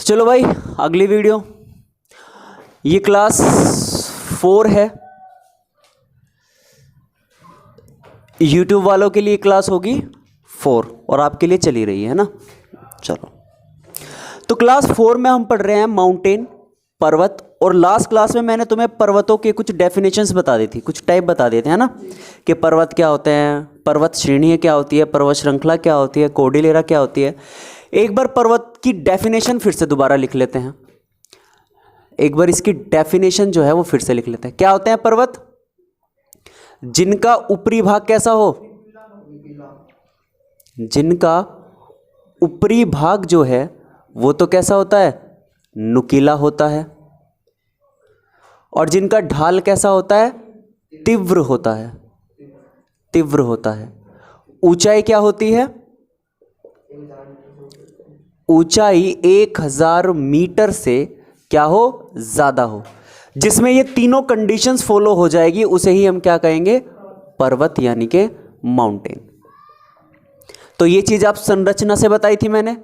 तो चलो भाई अगली वीडियो, ये क्लास 4 है, यूट्यूब वालों के लिए क्लास होगी 4 और आपके लिए चली रही है ना। चलो तो क्लास 4 में हम पढ़ रहे हैं माउंटेन, पर्वत। और लास्ट क्लास में मैंने तुम्हें पर्वतों के कुछ डेफिनेशंस बता दी थी, कुछ टाइप बता दिए थे, है ना, कि पर्वत क्या होते हैं, पर्वत श्रेणी क्या होती है, पर्वत श्रृंखला क्या होती है, कोर्डिलेरा क्या होती है। एक बार पर्वत की डेफिनेशन फिर से दोबारा लिख लेते हैं, एक बार इसकी डेफिनेशन जो है वो फिर से लिख लेते हैं। क्या होते हैं पर्वत? जिनका ऊपरी भाग कैसा हो, जिनका ऊपरी भाग जो है वो तो कैसा होता है, नुकीला होता है, और जिनका ढाल कैसा होता है, तीव्र होता है, तीव्र होता है। ऊंचाई क्या होती है? ऊंचाई 1000 मीटर से क्या हो, ज्यादा हो। जिसमें ये तीनों कंडीशंस फॉलो हो जाएगी उसे ही हम क्या कहेंगे, पर्वत यानी के माउंटेन। तो ये चीज आप संरचना से बताई थी मैंने,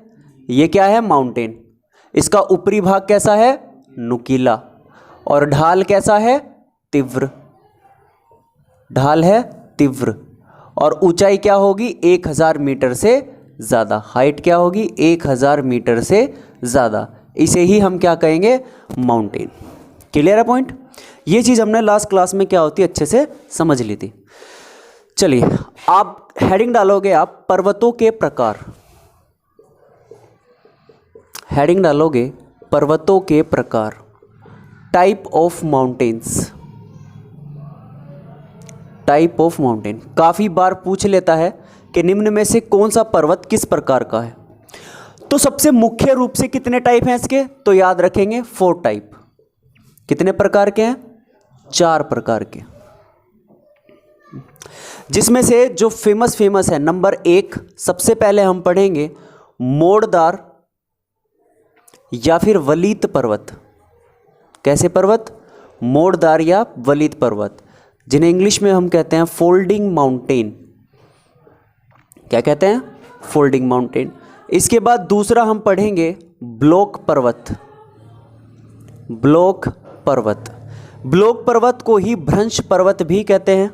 ये क्या है, माउंटेन। इसका ऊपरी भाग कैसा है, नुकीला, और ढाल कैसा है, तीव्र, ढाल है तीव्र। और ऊंचाई क्या होगी, 1000 मीटर से ज्यादा, हाइट क्या होगी, 1000 मीटर से ज्यादा। इसे ही हम क्या कहेंगे, माउंटेन। क्लियर है पॉइंट? ये चीज हमने लास्ट क्लास में क्या होती है अच्छे से समझ ली थी। चलिए आप हेडिंग डालोगे, आप पर्वतों के प्रकार, हेडिंग डालोगे पर्वतों के प्रकार, type of mountains, type of mountain. काफी बार पूछ लेता है कि निम्न में से कौन सा पर्वत किस प्रकार का है। तो सबसे मुख्य रूप से कितने टाइप हैं इसके, तो याद रखेंगे 4 टाइप। कितने प्रकार के हैं, 4 प्रकार के। जिसमें से जो फेमस है, नंबर 1 सबसे पहले हम पढ़ेंगे मोड़दार या फिर वलीत पर्वत। कैसे पर्वत, मोड़दार या वलीत पर्वत, जिन्हें इंग्लिश में हम कहते हैं फोल्डिंग माउंटेन। क्या कहते हैं, फोल्डिंग माउंटेन। इसके बाद दूसरा हम पढ़ेंगे ब्लॉक पर्वत, ब्लॉक पर्वत। ब्लॉक पर्वत को ही भ्रंश पर्वत भी कहते हैं,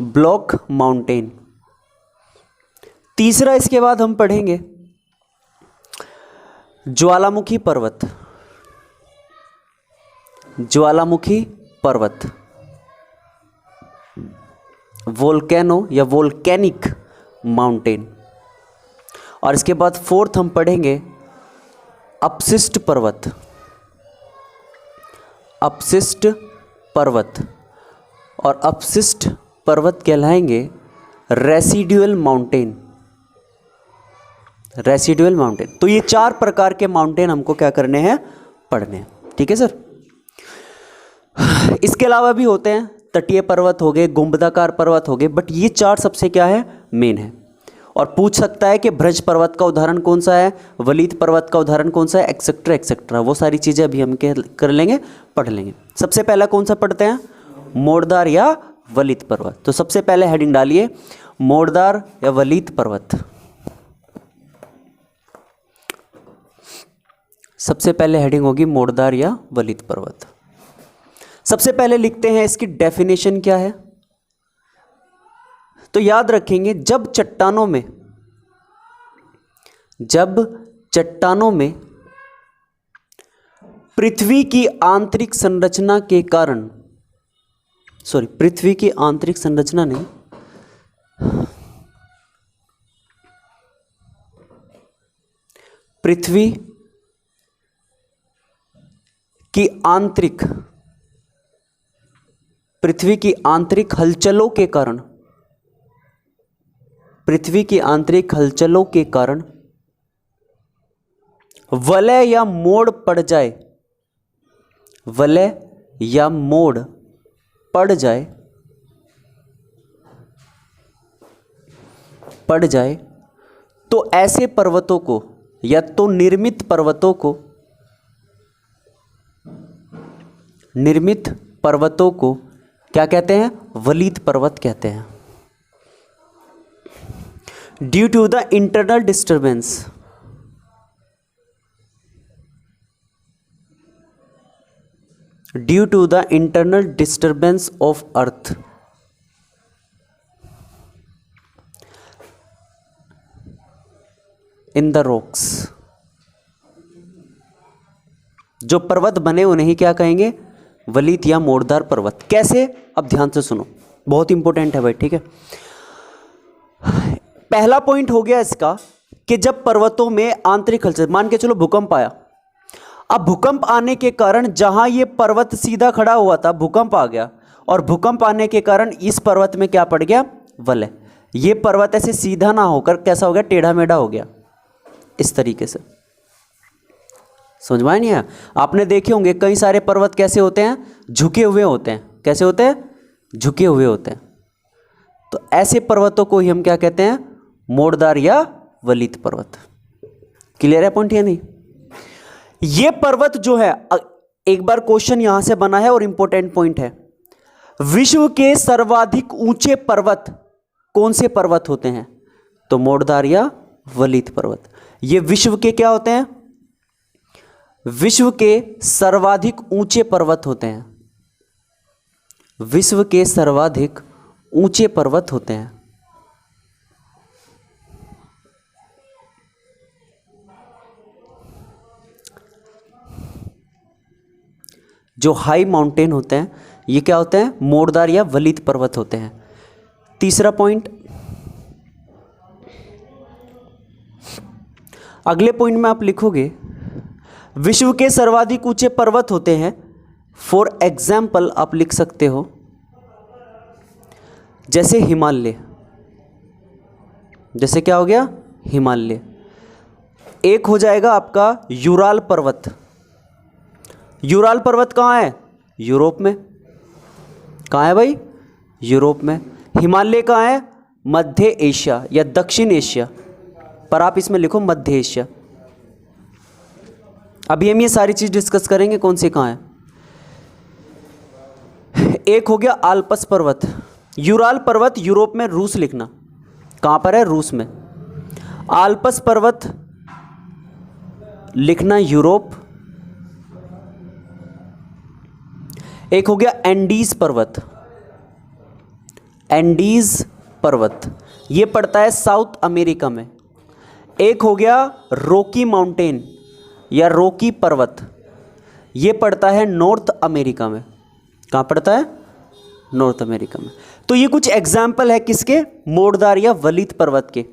ब्लॉक माउंटेन। तीसरा इसके बाद हम पढ़ेंगे ज्वालामुखी पर्वत, ज्वालामुखी पर्वत, वोल्केनो या वोल्केनिक माउंटेन। और इसके बाद फोर्थ हम पढ़ेंगे अपशिष्ट पर्वत, अपशिष्ट पर्वत। और अपशिष्ट पर्वत कहलाएंगे रेसिडुअल माउंटेन, रेसिडुअल माउंटेन। तो ये 4 प्रकार के माउंटेन हमको क्या करने हैं, पढ़ने हैं। ठीक है सर। इसके अलावा भी होते हैं, तटीय पर्वत हो गए, गुंबदाकार पर्वत हो गए, बट ये 4 सबसे क्या है, मेन है। और पूछ सकता है कि भ्रंश पर्वत का उदाहरण कौन सा है, वलीत पर्वत का उदाहरण कौन सा है, एक्सेट्रा एक्सेट्रा। वो सारी चीजें अभी हम कर लेंगे, पढ़ लेंगे। सबसे पहला कौन सा पढ़ते हैं, मोड़दार या वलीत पर्वत। तो सबसे पहले हेडिंग डालिए मोड़दार या वलीत पर्वत। सबसे पहले हेडिंग होगी मोड़दार या वलीत पर्वत। सबसे पहले लिखते हैं इसकी डेफिनेशन क्या है। तो याद रखेंगे जब चट्टानों में पृथ्वी की आंतरिक संरचना के कारण, पृथ्वी की आंतरिक संरचना नहीं, पृथ्वी की आंतरिक हलचलों के कारण, पृथ्वी की आंतरिक हलचलों के कारण वलय या मोड़ पड़ जाए, वलय या मोड़ पड़ जाए तो ऐसे पर्वतों को या तो निर्मित पर्वतों को क्या कहते हैं, वलीत पर्वत कहते हैं। Due to the internal disturbance, due to the internal disturbance of earth. In the rocks. जो पर्वत बने उन्हें ही क्या कहेंगे? वलित या मोड़दार पर्वत। कैसे? अब ध्यान से सुनो, बहुत इंपॉर्टेंट है भाई, ठीक है। पहला पॉइंट हो गया इसका कि जब पर्वतों में आंतरिक हलचल, मान के चलो भूकंप आया, अब भूकंप आने के कारण जहां ये पर्वत सीधा खड़ा हुआ था भूकंप आ गया, और भूकंप आने के कारण इस पर्वत में क्या पड़ गया? वलय। ये पर्वत ऐसे सीधा ना होकर कैसा हो गया? टेढ़ा मेढ़ा हो गया, इस तरीके से। समझ में नहीं आया? आपने देखे होंगे कई सारे पर्वत कैसे होते हैं? झुके हुए होते हैं। कैसे होते हैं? झुके हुए होते हैं। तो ऐसे पर्वतों को ही हम क्या कहते हैं? मोड़दार या वलित पर्वत। क्लियर है पॉइंट या नहीं? ये पर्वत जो है, एक बार क्वेश्चन यहां से बना है और इंपॉर्टेंट पॉइंट है, विश्व के सर्वाधिक ऊंचे पर्वत कौन से पर्वत होते हैं? तो मोड़दार या वलित पर्वत। ये विश्व के क्या होते हैं? विश्व के सर्वाधिक ऊंचे पर्वत होते हैं। विश्व के सर्वाधिक ऊंचे पर्वत होते हैं। जो हाई माउंटेन होते हैं ये क्या होते हैं? मोड़दार या वलित पर्वत होते हैं। तीसरा पॉइंट, अगले पॉइंट में आप लिखोगे विश्व के सर्वाधिक ऊंचे पर्वत होते हैं। फॉर एग्जाम्पल आप लिख सकते हो जैसे हिमालय। जैसे क्या हो गया? हिमालय। एक हो जाएगा आपका यूराल पर्वत। यूराल पर्वत कहाँ है? यूरोप में। कहाँ है भाई? यूरोप में। हिमालय कहाँ है? मध्य एशिया या दक्षिण एशिया, पर आप इसमें लिखो मध्य एशिया। अभी हम ये सारी चीज डिस्कस करेंगे कौन सी कहाँ है। एक हो गया आल्पस पर्वत। यूराल पर्वत यूरोप में, रूस लिखना। कहाँ पर है? रूस में। आल्पस पर्वत लिखना यूरोप। एक हो गया एंडीज पर्वत। एंडीज पर्वत ये पड़ता है साउथ अमेरिका में। एक हो गया रॉकी माउंटेन या रॉकी पर्वत, ये पड़ता है नॉर्थ अमेरिका में। कहाँ पड़ता है? नॉर्थ अमेरिका में। तो ये कुछ एग्जाम्पल है किसके? मोड़दार या वलित पर्वत के।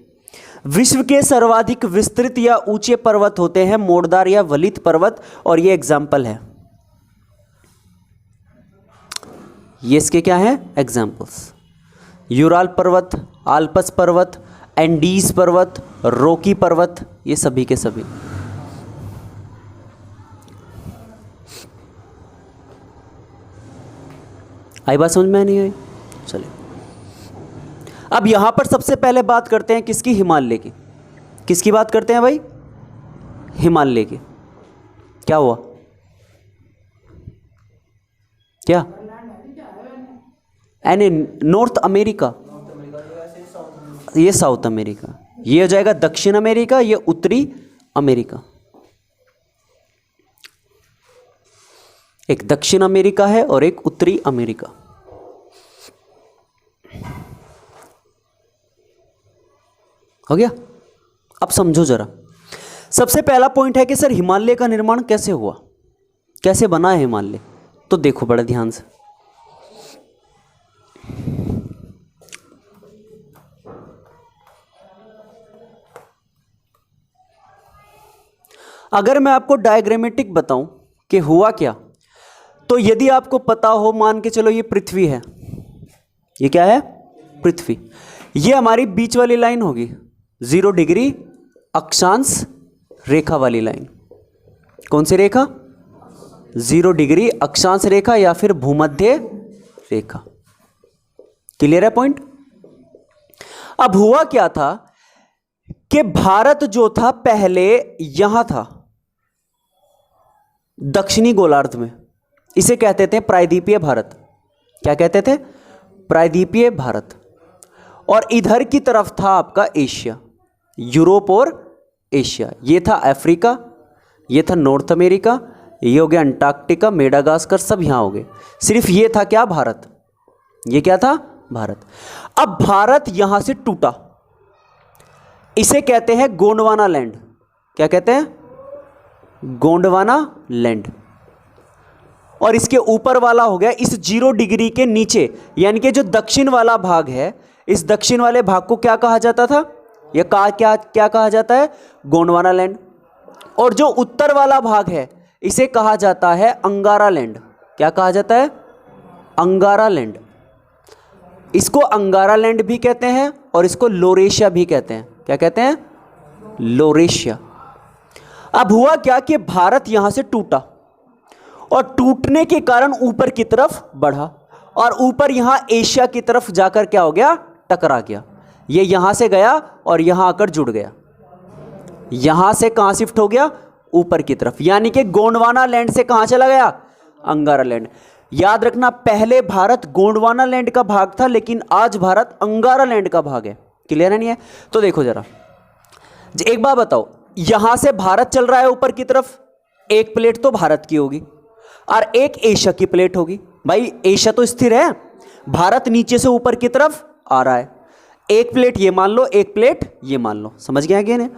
विश्व के सर्वाधिक विस्तृत या ऊंचे पर्वत होते हैं मोड़दार या वलित पर्वत, और ये एग्जाम्पल है। ये इसके क्या है? एग्जाम्पल्स। यूराल पर्वत, आल्पस पर्वत, एंडीज पर्वत, रॉकी पर्वत, ये सभी के सभी। आई बात समझ में? नहीं आई? चलिए अब यहां पर सबसे पहले बात करते हैं किसकी? हिमालय की। किसकी बात करते हैं भाई? हिमालय की। क्या हुआ? क्या? यानी नॉर्थ अमेरिका, ये साउथ अमेरिका, ये हो जाएगा दक्षिण अमेरिका, ये उत्तरी अमेरिका। एक दक्षिण अमेरिका है और एक उत्तरी अमेरिका। हो गया? अब समझो जरा। सबसे पहला पॉइंट है कि सर हिमालय का निर्माण कैसे हुआ, कैसे बना है हिमालय? तो देखो बड़े ध्यान से। अगर मैं आपको डायग्रामेटिक बताऊं कि हुआ क्या, तो यदि आपको पता हो, मान के चलो ये पृथ्वी है। ये क्या है? पृथ्वी। ये हमारी बीच वाली लाइन होगी 0 डिग्री अक्षांश रेखा वाली लाइन। कौन सी रेखा? 0 डिग्री अक्षांश रेखा या फिर भूमध्य रेखा। क्लियर है पॉइंट? अब हुआ क्या था कि भारत जो था पहले यहां था दक्षिणी गोलार्ध में, इसे कहते थे प्रायद्वीपीय भारत। क्या कहते थे? प्रायद्वीपीय भारत। और इधर की तरफ था आपका एशिया, यूरोप और एशिया। ये था अफ्रीका, ये था नॉर्थ अमेरिका, ये हो गया अंटार्कटिका, मेडागास्कर, सब यहाँ हो गए। सिर्फ ये था क्या, भारत। ये क्या था, भारत। अब भारत यहां से टूटा, इसे कहते हैं गोंडवाना लैंड। क्या कहते हैं, गोंडवाना लैंड। और इसके ऊपर वाला हो गया इस 0 डिग्री के नीचे, यानी कि जो दक्षिण वाला भाग है, इस दक्षिण वाले भाग को क्या कहा जाता था, यह क्या कहा जाता है, गोंडवाना लैंड। और जो उत्तर वाला भाग है इसे कहा जाता है अंगारा लैंड। क्या कहा जाता है, अंगारा लैंड। इसको अंगारा लैंड भी कहते हैं और इसको लोरेशिया भी कहते हैं। क्या कहते हैं, लोरेशिया। अब हुआ क्या कि भारत यहां से टूटा और टूटने के कारण ऊपर की तरफ बढ़ा और ऊपर यहां एशिया की तरफ जाकर क्या हो गया, टकरा गया। ये यहां से गया और यहां आकर जुड़ गया। यहां से कहां शिफ्ट हो गया, ऊपर की तरफ, यानी कि गोंडवाना लैंड से कहां चला गया, अंगारा लैंड। याद रखना, पहले भारत गोंडवाना लैंड का भाग था, लेकिन आज भारत अंगारा लैंड का भाग है। क्लियर है, नहीं है? तो देखो जरा, एक बात बताओ, यहां से भारत चल रहा है ऊपर की तरफ, एक प्लेट तो भारत की होगी और एक एशिया की प्लेट होगी। भाई एशिया तो स्थिर है, भारत नीचे से ऊपर की तरफ आ रहा है। एक प्लेट ये मान लो, एक प्लेट ये मान लो। समझ गया क्या?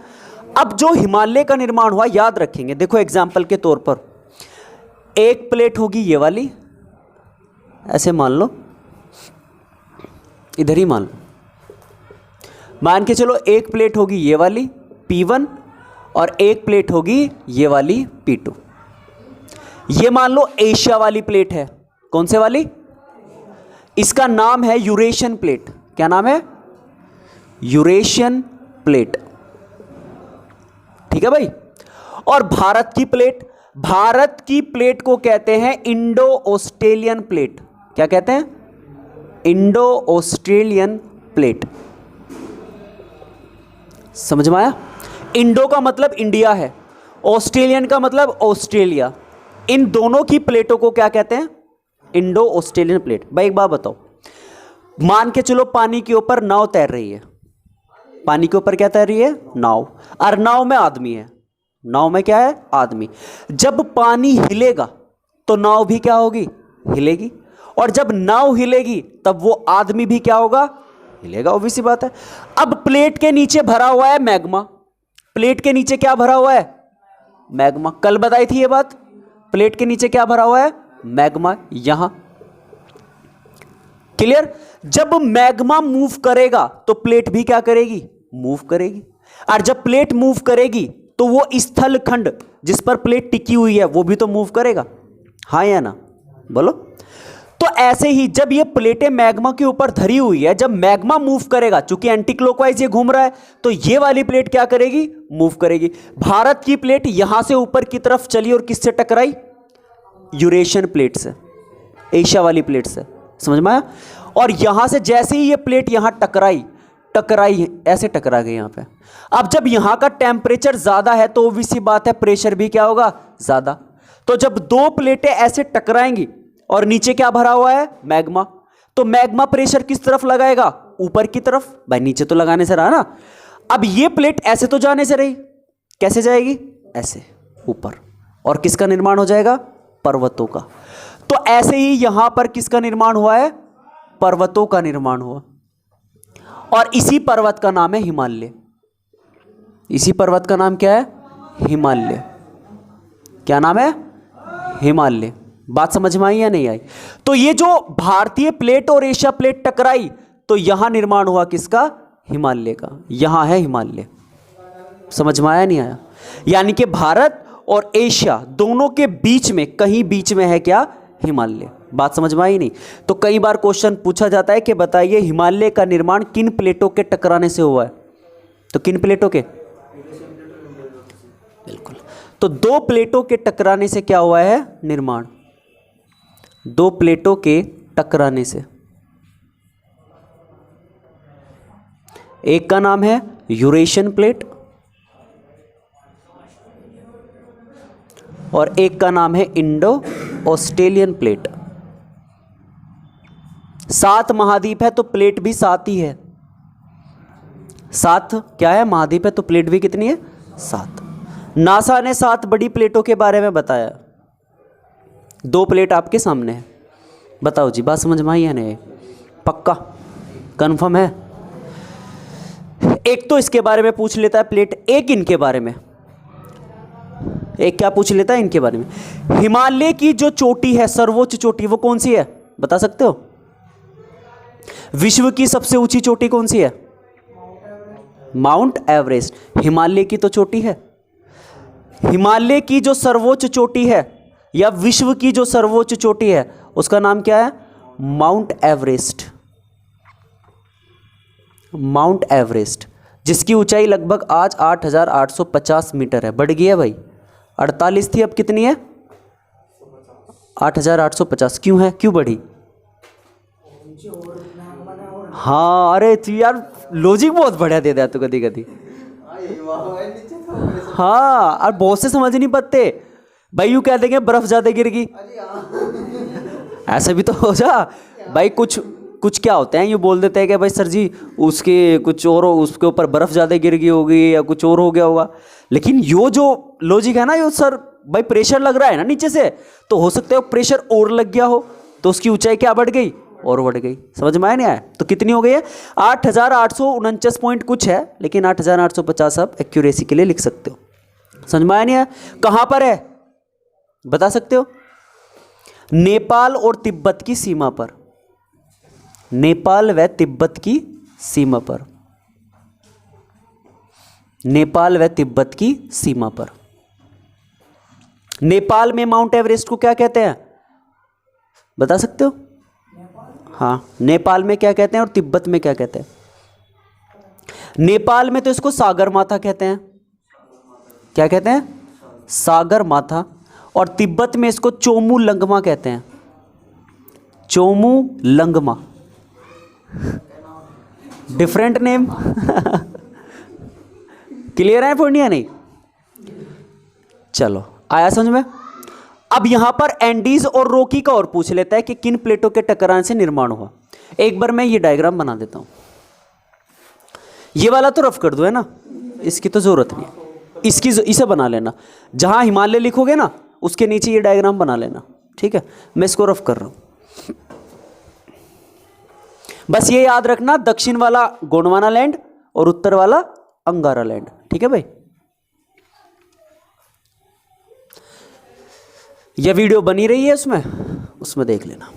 अब जो हिमालय का निर्माण हुआ, याद रखेंगे, देखो एग्जाम्पल के तौर पर, एक प्लेट होगी ये वाली, ऐसे मान लो, इधर ही मान लो, मान के चलो एक प्लेट होगी ये वाली P1 और एक प्लेट होगी ये वाली P2। ये मान लो एशिया वाली प्लेट है। कौन से वाली? इसका नाम है यूरेशियन प्लेट। क्या नाम है? Eurasian plate. ठीक है भाई। और भारत की प्लेट, भारत की प्लेट को कहते हैं इंडो ऑस्ट्रेलियन प्लेट। क्या कहते हैं? Indo Australian plate. समझ में आया? इंडो का मतलब इंडिया है, ऑस्ट्रेलियन का मतलब ऑस्ट्रेलिया। इन दोनों की प्लेटों को क्या कहते हैं? Indo Australian plate. भाई एक बात बताओ, मान के चलो पानी के ऊपर नाव तैर रही है। पानी के ऊपर क्या तैर रही है? नाव। और नाव में आदमी है। नाव में क्या है? आदमी। जब पानी हिलेगा तो नाव भी क्या होगी? हिलेगी। और जब नाव हिलेगी तब वो आदमी भी क्या होगा? हिलेगा। ऑब्वियस सी बात है। अब प्लेट के नीचे भरा हुआ है मैग्मा। प्लेट के नीचे क्या भरा हुआ है? मैग्मा। कल बताई थी ये बात। प्लेट के नीचे क्या भरा हुआ है? मैग्मा। यहां क्लियर? जब मैग्मा मूव करेगा तो प्लेट भी क्या करेगी? मूव करेगी। और जब प्लेट मूव करेगी तो वो स्थल खंड जिस पर प्लेट टिकी हुई है वो भी तो मूव करेगा। हाँ या ना? बोलो। तो ऐसे ही जब ये प्लेटें मैग्मा के ऊपर धरी हुई है, जब मैग्मा मूव करेगा, चूंकि एंटी क्लॉकवाइज ये घूम रहा है, तो ये वाली प्लेट क्या करेगी? मूव करेगी। भारत की प्लेट यहां से ऊपर की तरफ चली और किससे टकराई? यूरेशियन प्लेट से, एशिया वाली प्लेट से। समझ में आया? और यहां से जैसे ही ये प्लेट यहां टकराई ऐसे टकरा गई यहां पे। अब जब यहां का टेम्परेचर ज्यादा है तो obvious सी बात है प्रेशर भी क्या होगा? ज्यादा। तो जब दो प्लेटें ऐसे टकराएंगी और नीचे क्या भरा हुआ है? मैग्मा, तो मैग्मा प्रेशर किस तरफ लगाएगा? ऊपर की तरफ। भाई नीचे तो लगाने से रहा ना। अब ये प्लेट ऐसे तो जाने से रही, कैसे जाएगी? ऐसे ऊपर। और किसका निर्माण हो जाएगा? पर्वतों का। तो ऐसे ही यहां पर किसका निर्माण हुआ है? पर्वतों का निर्माण हुआ। और इसी पर्वत का नाम है हिमालय। इसी पर्वत का नाम क्या है? हिमालय। क्या नाम है? हिमालय। बात समझ में आई या नहीं आई? तो ये जो भारतीय प्लेट और एशिया प्लेट टकराई तो यहां निर्माण हुआ किसका? हिमालय का। यहां है हिमालय। समझ में आया नहीं आया? यानी कि भारत और एशिया दोनों के बीच में, कहीं बीच में है क्या? हिमालय। बात समझ में आई नहीं? तो कई बार क्वेश्चन पूछा जाता है कि बताइए हिमालय का निर्माण किन प्लेटों के टकराने से हुआ है? तो किन प्लेटों के? बिल्कुल। तो दो प्लेटों के टकराने से क्या हुआ है? निर्माण। दो प्लेटों के टकराने से। एक का नाम है यूरेशियन प्लेट और एक का नाम है इंडो ऑस्ट्रेलियन प्लेट। 7 महाद्वीप है तो प्लेट भी 7 ही है। 7 क्या है? महाद्वीप है तो प्लेट भी कितनी है? 7। नासा ने 7 बड़ी प्लेटों के बारे में बताया। दो प्लेट आपके सामने है, बताओ जी, बात समझ में आई है नहीं? पक्का कंफर्म है? एक तो इसके बारे में पूछ लेता है प्लेट, एक इनके बारे में, एक क्या पूछ लेता है इनके बारे में। हिमालय की जो चोटी है, सर्वोच्च चोटी, वो कौन सी है, बता सकते हो? विश्व की सबसे ऊंची चोटी कौन सी है? Mount Everest. हिमालय की तो चोटी है। हिमालय की जो सर्वोच्च चोटी है या विश्व की जो सर्वोच्च चोटी है उसका नाम क्या है? Mount Everest. माउंट एवरेस्ट, जिसकी ऊंचाई लगभग आज 8,850 मीटर है। बढ़ गई है भाई, 48 थी, अब कितनी है? 8,850। क्यों है, क्यों बढ़ी? हाँ, अरे तू यार लॉजिक बहुत बढ़िया दे दिया तू कभी कभी। हाँ, और बहुत से समझ नहीं पाते भाई, यूँ कह देंगे बर्फ ज्यादा गिर गई, ऐसा भी तो हो जा भाई। कुछ कुछ क्या होते हैं, ये बोल देते हैं कि भाई सर जी उसके कुछ और, उसके ऊपर बर्फ ज़्यादा गिर गई होगी या कुछ और हो गया होगा। लेकिन यो जो लॉजिक है ना, यो सर भाई प्रेशर लग रहा है ना नीचे से, तो हो सकता है प्रेशर और लग गया हो तो उसकी ऊंचाई क्या बढ़ गई, और बढ़ गई। समझ में आया नहीं आया? तो कितनी हो गई है? 8,849 पॉइंट कुछ है, लेकिन 8,850 आप एक्यूरेसी के लिए लिख सकते हो। समझ में आया नहीं आया? कहाँ पर है बता सकते हो? नेपाल और तिब्बत की सीमा पर। नेपाल व तिब्बत की सीमा पर। नेपाल व तिब्बत की सीमा पर। नेपाल में माउंट एवरेस्ट को क्या कहते हैं बता सकते हो? हाँ, नेपाल में क्या कहते हैं और तिब्बत में क्या कहते हैं? नेपाल में तो इसको सागर माथा कहते हैं। क्या कहते हैं? सागर माथा। और तिब्बत में इसको चोमू लंगमा कहते हैं। Chomolungma, different name. Clear है पूर्णिया? नहीं? चलो, आया समझ में? अब यहां पर एंडीज और रॉकी का और पूछ लेता है कि किन प्लेटों के टकराने से निर्माण हुआ। एक बार मैं ये डायग्राम बना देता हूं। ये वाला तो रफ कर दो, है ना, इसकी तो जरूरत नहीं है। इसे बना लेना, जहां हिमालय लिखोगे ना उसके नीचे ये डायग्राम बना लेना, ठीक है? मैं इसको रफ कर रहा हूं। बस ये याद रखना, दक्षिण वाला गोंडवाना लैंड और उत्तर वाला अंगारा लैंड, ठीक है भाई? यह वीडियो बनी रही है उसमें देख लेना।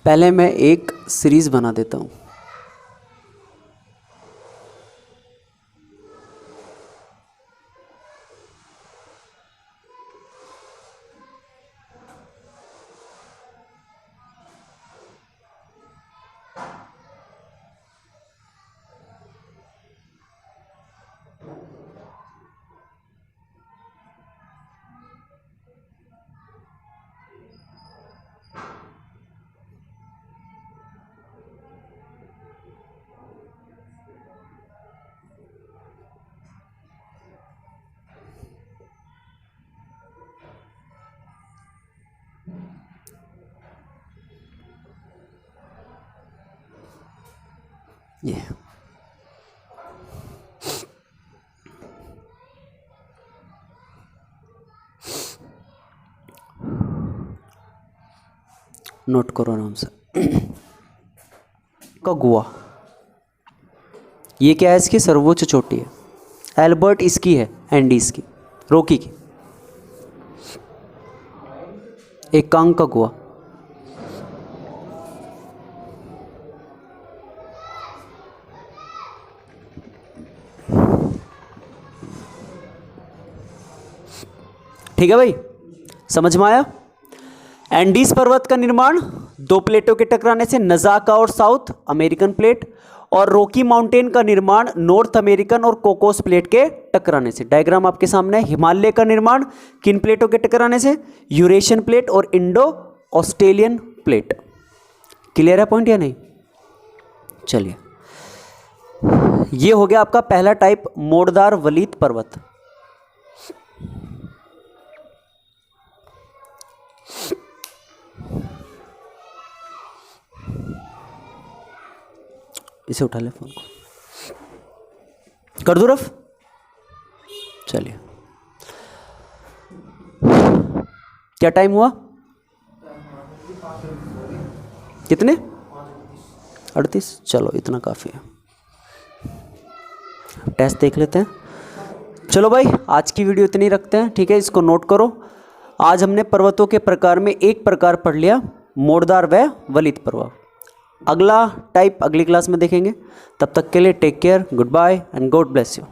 पहले मैं एक सीरीज बना देता हूं। ये नोट करो आराम से। कगुआ, ये क्या है? इसकी सर्वोच्च चोटी है। एल्बर्ट इसकी है, एंडीज की, रॉकी की। एक कांग कगुआ, ठीक है भाई? समझ में आया? एंडीज पर्वत का निर्माण दो प्लेटों के टकराने से, नजाका और साउथ अमेरिकन प्लेट, और रॉकी माउंटेन का निर्माण नॉर्थ अमेरिकन और कोकोस प्लेट के टकराने से। डायग्राम आपके सामने है। हिमालय का निर्माण किन प्लेटों के टकराने से? यूरेशियन प्लेट और इंडो ऑस्ट्रेलियन प्लेट। क्लियर है पॉइंट या नहीं? चलिए, ये हो गया आपका पहला टाइप, मोड़दार वलीत पर्वत। इसे उठा ले फोन को, कर दो रफ। चलिए, क्या टाइम हुआ? कितने? 38। चलो इतना काफ़ी है, टेस्ट देख लेते हैं। चलो भाई आज की वीडियो इतनी रखते हैं, ठीक है, इसको नोट करो। आज हमने पर्वतों के प्रकार में एक प्रकार पढ़ लिया, मोड़दार व वलित पर्वत। अगला टाइप अगली क्लास में देखेंगे। तब तक के लिए take care, goodbye and God bless you.